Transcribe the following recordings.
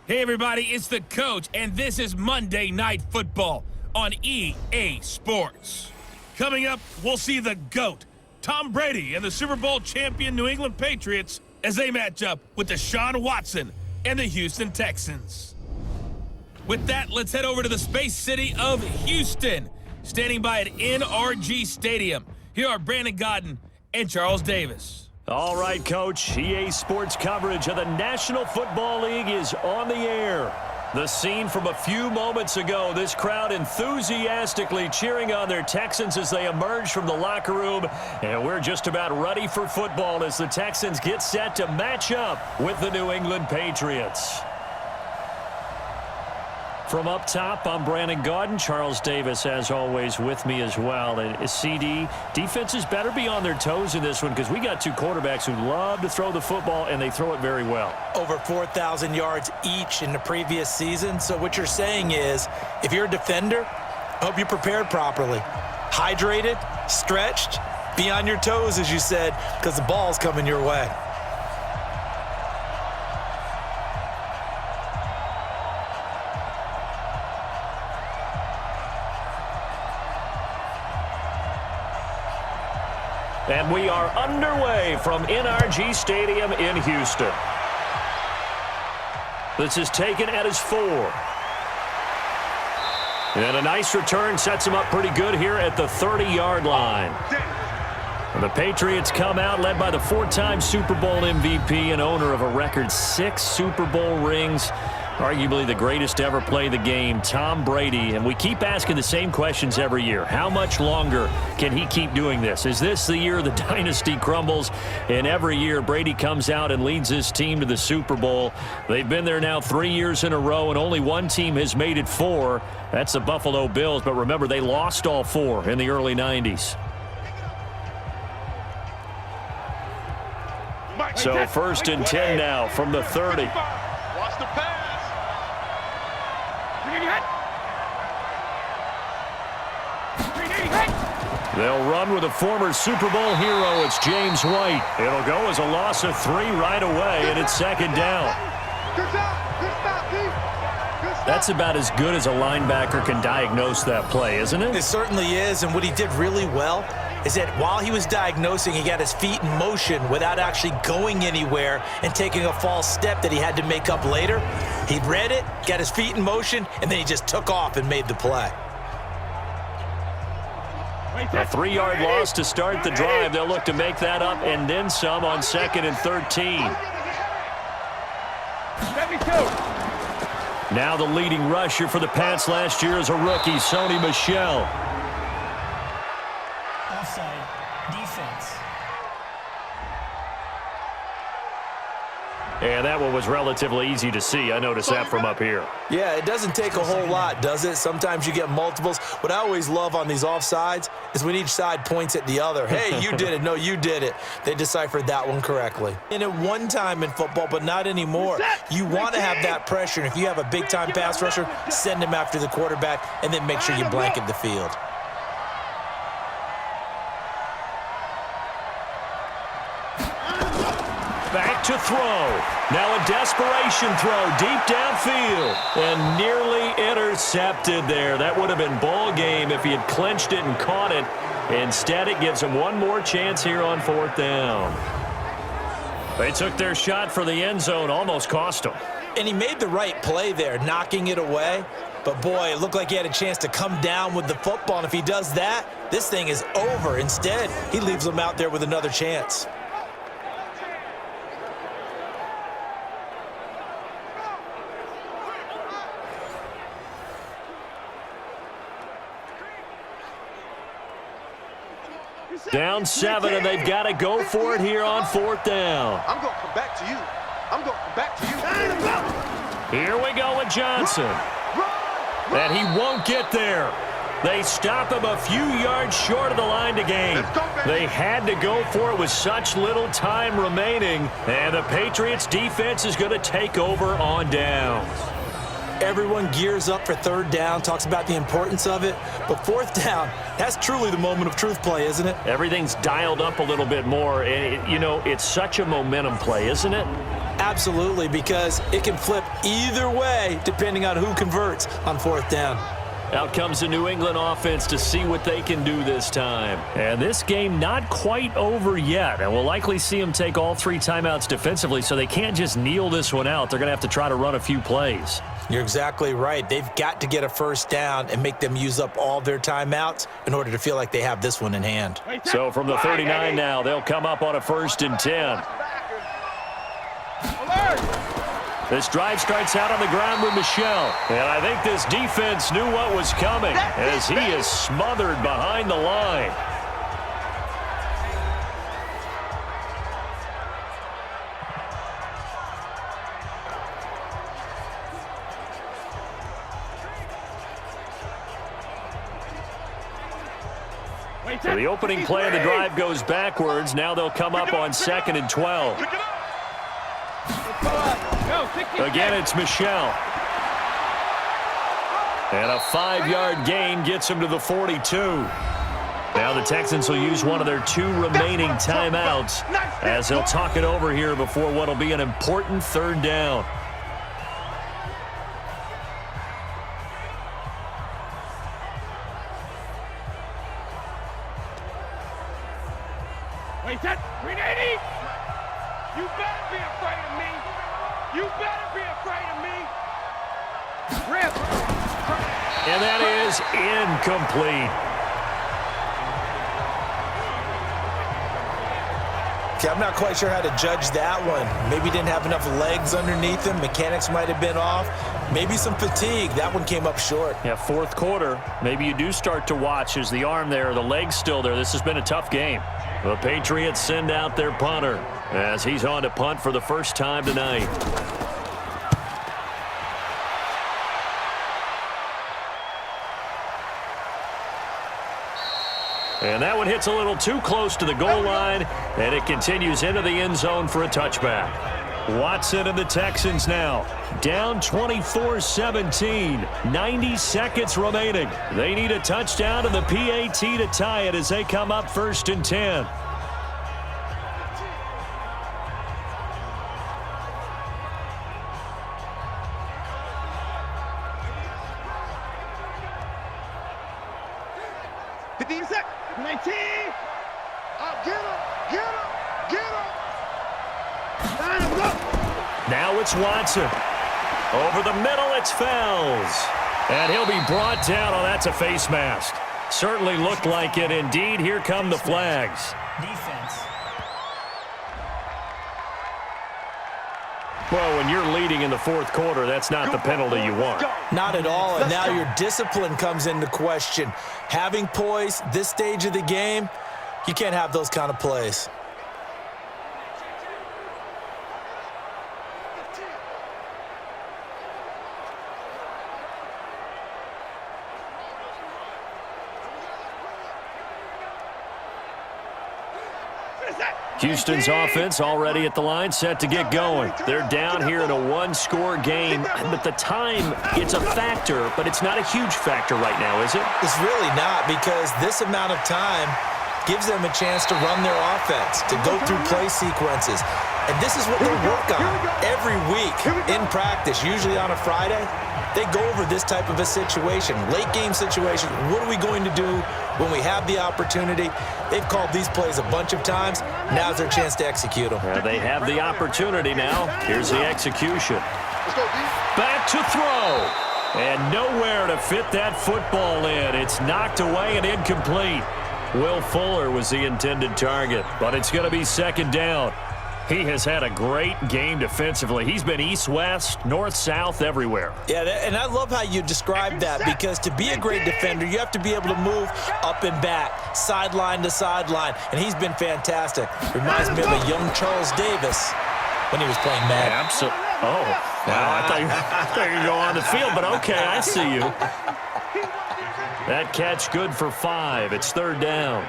Hey everybody, it's the coach, and this is Monday Night Football on EA Sports. Coming up, we'll see the GOAT, Tom Brady, and the Super Bowl champion New England Patriots as they match up with Deshaun Watson and the Houston Texans. With that, let's head over to the space city of Houston. Standing by at NRG Stadium, here are Brandon Godden and Charles Davis. All right, Coach. EA Sports coverage of the National Football League is on the air. The scene from a few moments ago, this crowd enthusiastically cheering on their Texans as they emerge from the locker room. And we're just about ready for football as the Texans get set to match up with the New England Patriots. From up top, I'm Brandon Godden. Charles Davis, as always, with me as well. And CD, defenses better be on their toes in this one because we got two quarterbacks who love to throw the football, and they throw it very well. Over 4,000 yards each in the previous season. So what you're saying is, if you're a defender, I hope you're prepared properly. Hydrated, stretched, be on your toes, as you said, because the ball's coming your way. And we are underway from NRG Stadium in Houston. This is taken at his 4. And a nice return sets him up pretty good here at the 30-yard line. And the Patriots come out led by the 4-time Super Bowl MVP and owner of a record 6 Super Bowl rings. Arguably the greatest to ever play the game, Tom Brady. And we keep asking the same questions every year. How much longer can he keep doing this? Is this the year the dynasty crumbles? And every year, Brady comes out and leads his team to the Super Bowl. They've been there now 3 years in a row, and only one team has made it 4. That's the Buffalo Bills. But remember, they lost all 4 in the early 90s. So 1st and 10 now from the 30. Watch the pass. They'll run with a former Super Bowl hero. It's James White. It'll go as a loss of 3 right away, and it's 2nd down. That's about as good as a linebacker can diagnose that play, isn't it? It certainly is, and what he did really well is that while he was diagnosing, he got his feet in motion without actually going anywhere and taking a false step that he had to make up later. He read it, got his feet in motion, and then he just took off and made the play. A 3-yard loss to start the drive. They'll look to make that up and then some on 2nd and 13. Now the leading rusher for the Pats last year is a rookie, Sony Michel. Offside, defense. And that one was relatively easy to see. I noticed that from up here. Yeah, it doesn't take a whole lot, does it? Sometimes you get multiples. What I always love on these offsides is when each side points at the other. Hey, you did it. No, you did it. They deciphered that one correctly. And at one time in football, but not anymore. You want to have that pressure. And if you have a big-time pass rusher, send him after the quarterback and then make sure you blanket the field. Back to throw. Now a desperation throw deep downfield. And nearly intercepted there. That would have been ball game if he had clinched it and caught it. Instead, it gives him one more chance here on 4th down. They took their shot for the end zone. Almost cost him. And he made the right play there, knocking it away. But, boy, it looked like he had a chance to come down with the football. And if he does that, this thing is over. Instead, he leaves him out there with another chance. Down 7, and they've got to go for it here on 4th down. I'm going to come back to you. I'm going to come back to you. Here we go with Johnson. And he won't get there. They stop him a few yards short of the line to gain. They had to go for it with such little time remaining. And the Patriots defense is going to take over on downs. Everyone gears up for 3rd down, talks about the importance of it. But 4th down, that's truly the moment of truth play, isn't it? Everything's dialed up a little bit more. And, you know, it's such a momentum play, isn't it? Absolutely, because it can flip either way depending on who converts on 4th down. Out comes the New England offense to see what they can do this time. And this game not quite over yet. And we'll likely see them take all 3 timeouts defensively, so they can't just kneel this one out. They're going to have to try to run a few plays. You're exactly right. They've got to get a 1st down and make them use up all their timeouts in order to feel like they have this one in hand. So from the 39 now, they'll come up on a 1st and 10. This drive starts out on the ground with Michel. And I think this defense knew what was coming as he is smothered behind the line. So the opening play of the drive goes backwards. Now they'll come up on 2nd and 12. Again, it's Michel. And a 5-yard gain gets him to the 42. Now the Texans will use one of their 2 remaining timeouts as they'll talk it over here before what will be an important 3rd down. Wait, that 380! You better be afraid of me! You better be afraid of me! Rip! And that is incomplete. Okay, I'm not quite sure how to judge that one. Maybe didn't have enough legs underneath him. Mechanics might have been off. Maybe some fatigue. That one came up short. Yeah, 4th quarter. Maybe you do start to watch as the arm there, the leg's still there. This has been a tough game. The Patriots send out their punter as he's on to punt for the first time tonight. And that one hits a little too close to the goal line, and it continues into the end zone for a touchback. Watson and the Texans now down 24-17, 90 seconds remaining. They need a touchdown and the PAT to tie it as they come up 1st and 10. Now it's Watson. Over the middle, it's Fells. And he'll be brought down. Oh, that's a face mask. Certainly looked like it. Indeed, here come the flags. Defense. Well, when you're leading in the 4th quarter, that's not the penalty you want. Not at all, and now your discipline comes into question. Having poise this stage of the game, you can't have those kind of plays. Houston's offense already at the line, set to get going. They're down here in a 1-score game, but the time, it's a factor, but it's not a huge factor right now, is it? It's really not, because this amount of time gives them a chance to run their offense, to go through play sequences. And this is what they work on every week in practice, usually on a Friday. They go over this type of a situation, late game situation. What are we going to do when we have the opportunity? They've called these plays a bunch of times. Now's their chance to execute them. Well, they have the opportunity now. Here's the execution. Back to throw. And nowhere to fit that football in. It's knocked away and incomplete. Will Fuller was the intended target, but it's going to be 2nd down. He has had a great game defensively. He's been east-west, north-south, everywhere. Yeah, and I love how you describe that, because to be a great defender, you have to be able to move up and back, sideline to sideline, and he's been fantastic. Reminds me of a young Charles Davis when he was playing Madden. Absolutely. Oh, wow, I thought you were going to go on the field, but okay, I see you. That catch good for 5. It's 3rd down.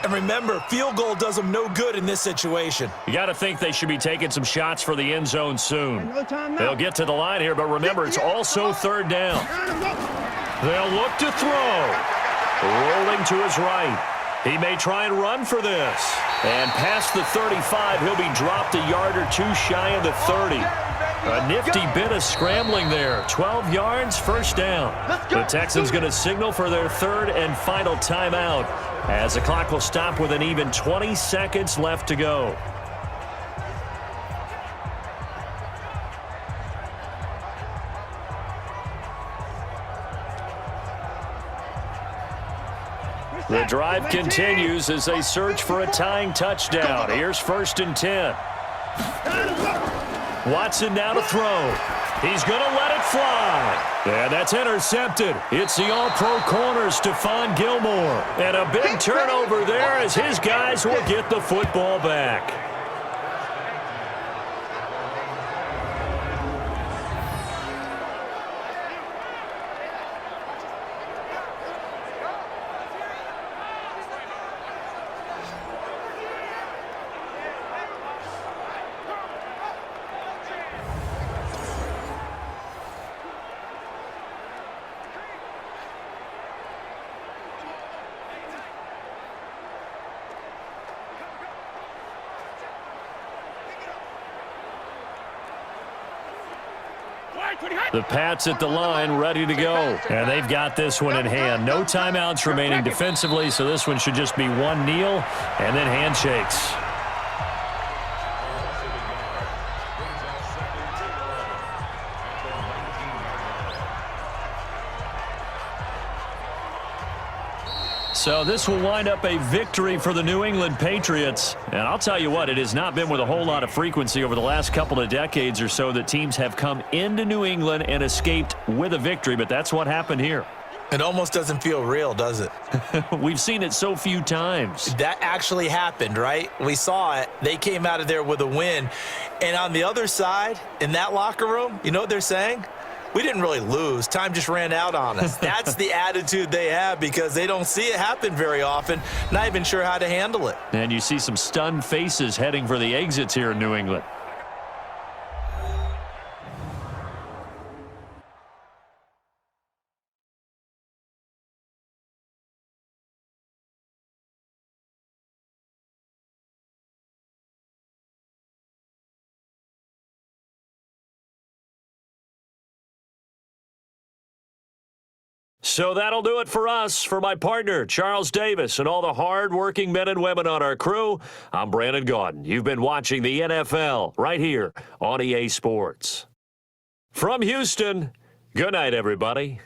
And remember, field goal does them no good in this situation. You got to think they should be taking some shots for the end zone soon. They'll get to the line here, but remember, it's also 3rd down. They'll look to throw. Rolling to his right. He may try and run for this. And past the 35, he'll be dropped a yard or two shy of the 30. A nifty bit of scrambling there. 12 yards, first down. The Texans going to signal for their third and final timeout as the clock will stop with an even 20 seconds left to go. The drive continues as they search for a tying touchdown. Here's 1st and 10. Watson now to throw. He's going to let it fly. And that's intercepted. It's the all-pro corner, Stephon Gilmore. And a big turnover there as his guys will get the football back. The Pats at the line, ready to go. And they've got this one in hand. No timeouts remaining defensively, so this one should just be one kneel and then handshakes. So this will wind up a victory for the New England Patriots. And I'll tell you what, it has not been with a whole lot of frequency over the last couple of decades or so that teams have come into New England and escaped with a victory, but that's what happened here. It almost doesn't feel real, does it? We've seen it so few times. That actually happened, right? We saw it. They came out of there with a win. And on the other side, in that locker room, you know what they're saying? We didn't really lose. Time just ran out on us. That's the attitude they have because they don't see it happen very often, not even sure how to handle it. And you see some stunned faces heading for the exits here in New England. So that'll do it for us. For my partner, Charles Davis, and all the hard-working men and women on our crew, I'm Brandon Gaudin. You've been watching the NFL right here on EA Sports. From Houston, good night, everybody.